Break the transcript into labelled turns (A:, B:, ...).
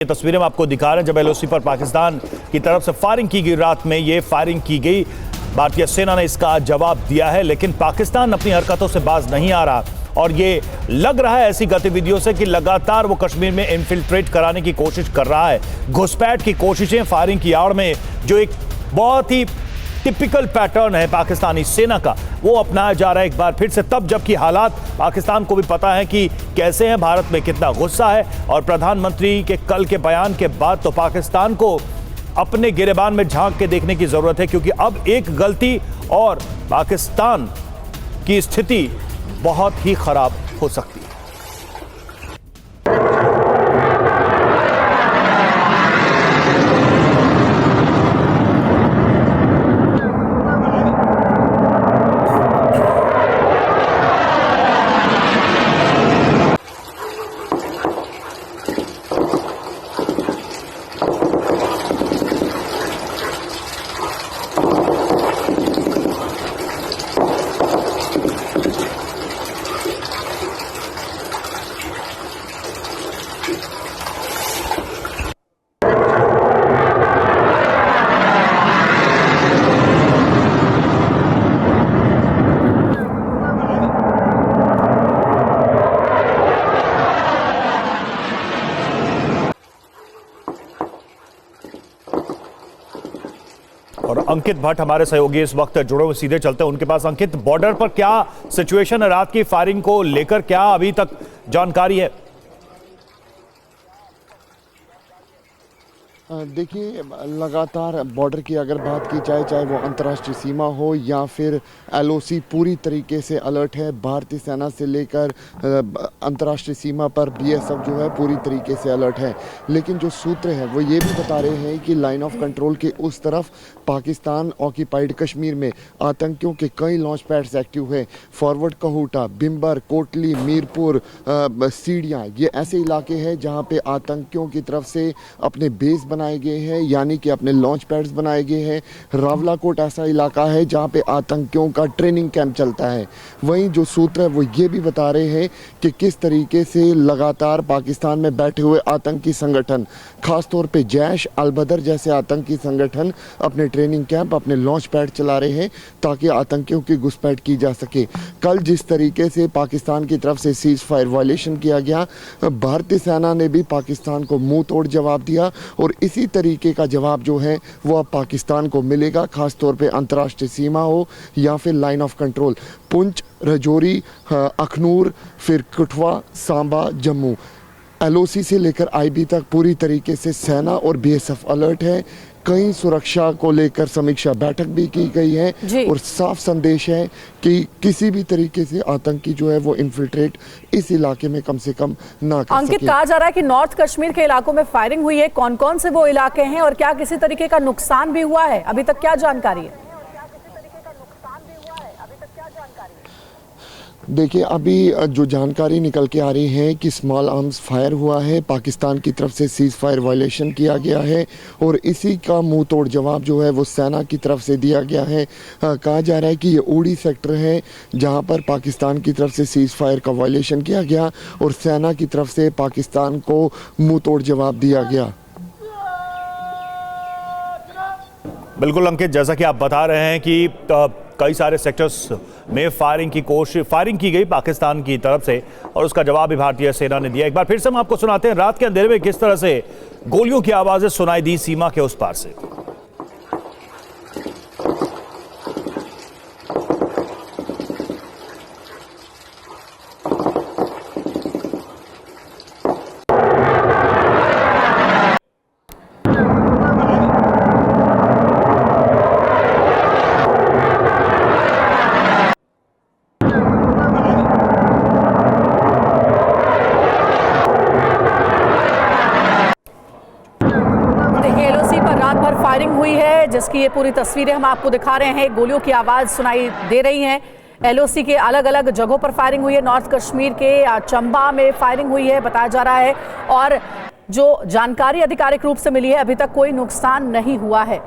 A: ये तस्वीरें हम आपको दिखा रहे हैं जब एलओसी पर पाकिस्तान की तरफ से फायरिंग की गई। रात में ये फायरिंग की गई। भारतीय सेना ने इसका जवाब दिया है, लेकिन पाकिस्तान अपनी हरकतों से बाज नहीं आ रहा और ये लग रहा है ऐसी गतिविधियों से कि लगातार वो कश्मीर में इन्फिल्ट्रेट कराने की कोशिश कर रहा है। घुसपैठ की कोशिशें फायरिंग की आड़ में, जो एक बहुत ही टिपिकल पैटर्न है पाकिस्तानी सेना का, वो अपनाया जा रहा है एक बार फिर से, तब जबकि हालात पाकिस्तान को भी पता है कि कैसे हैं, भारत में कितना गुस्सा है। और प्रधानमंत्री के कल के बयान के बाद तो पाकिस्तान को अपने गिरेबान में झांक के देखने की जरूरत है, क्योंकि अब एक गलती और पाकिस्तान की स्थिति बहुत ही खराब हो सकती है। और अंकित भट्ट हमारे सहयोगी इस वक्त जुड़े हुए, सीधे चलते हैं उनके पास। अंकित, बॉर्डर पर क्या सिचुएशन है? रात की फायरिंग को लेकर क्या अभी तक जानकारी है?
B: देखिए, लगातार बॉर्डर की अगर बात की जाए, चाहे वो अंतर्राष्ट्रीय सीमा हो या फिर एलओसी, पूरी तरीके से अलर्ट है। भारतीय सेना से लेकर अंतर्राष्ट्रीय सीमा पर बीएसएफ जो है पूरी तरीके से अलर्ट है। लेकिन जो सूत्र है वो ये भी बता रहे हैं कि लाइन ऑफ कंट्रोल के उस तरफ पाकिस्तान ऑक्यूपाइड कश्मीर में आतंकियों के कई लॉन्च पैड्स एक्टिव है। फॉरवर्ड कहूटा, बिम्बर, कोटली, मीरपुर, सीढ़ियाँ, ये ऐसे इलाके हैं जहाँ पे आतंकियों की तरफ से अपने बेस बनाए गए हैं, यानी कि अपने लॉन्च पैड्स बनाए गए हैं। रावलाकोट ऐसा इलाका है जहां पे आतंकियों का ट्रेनिंग कैंप चलता है। वहीं जो सूत्र है वो ये भी बता रहे हैं कि किस तरीके से लगातार पाकिस्तान में बैठे हुए आतंकी संगठन, खासतौर पे जैश अल बदर जैसे आतंकी संगठन अपने ट्रेनिंग कैंप, अपने लॉन्च पैड चला रहे हैं ताकि आतंकियों की घुसपैठ की जा सके। कल जिस तरीके से पाकिस्तान की तरफ से सीज फायर वायलेशन किया गया, भारतीय सेना ने भी पाकिस्तान को मुंह तोड़ जवाब दिया और इसी तरीके का जवाब जो है वो अब पाकिस्तान को मिलेगा, खासतौर पे अंतर्राष्ट्रीय सीमा हो या फिर line of control. Poonch, Rajouri, Akhnoor, फिर कठुआ, सांबा, जम्मू, एलओसी से लेकर आईबी तक पूरी तरीके से सेना और बीएसएफ अलर्ट है। कई सुरक्षा को लेकर समीक्षा बैठक भी की गई है और साफ संदेश है कि किसी भी तरीके से आतंकी जो है वो इन्फिल्ट्रेट इस इलाके में कम से कम ना कर
C: अंकित, कहा जा रहा है कि नॉर्थ कश्मीर के इलाकों में फायरिंग हुई है। कौन कौन से वो इलाके हैं और क्या किसी तरीके का नुकसान भी हुआ है? अभी तक क्या जानकारी है?
B: देखिए, अभी जो जानकारी निकल के आ रही है कि स्मॉल आर्म्स फायर हुआ है, पाकिस्तान की तरफ से सीज फायर वायलेशन किया गया है और इसी का मुंह तोड़ जवाब जो है वो सेना की तरफ से दिया गया है। कहा जा रहा है कि ये उड़ी सेक्टर है जहां पर पाकिस्तान की तरफ से सीज फायर का वायलेशन किया गया और सेना की तरफ से पाकिस्तान को मुंह तोड़ जवाब दिया गया।
A: बिल्कुल अंकित, जैसा कि आप बता रहे हैं कि कई सारे सेक्टर्स में फायरिंग की गई पाकिस्तान की तरफ से और उसका जवाब भी भारतीय सेना ने दिया। एक बार फिर से हम आपको सुनाते हैं रात के अंधेरे में किस तरह से गोलियों की आवाजें सुनाई दी सीमा के उस पार से।
C: फायरिंग हुई है जिसकी ये पूरी तस्वीरें हम आपको दिखा रहे हैं। गोलियों की आवाज सुनाई दे रही है। एलओसी के अलग अलग जगहों पर फायरिंग हुई है। नॉर्थ कश्मीर के चंबा में फायरिंग हुई है बताया जा रहा है और जो जानकारी आधिकारिक रूप से मिली है अभी तक कोई नुकसान नहीं हुआ है।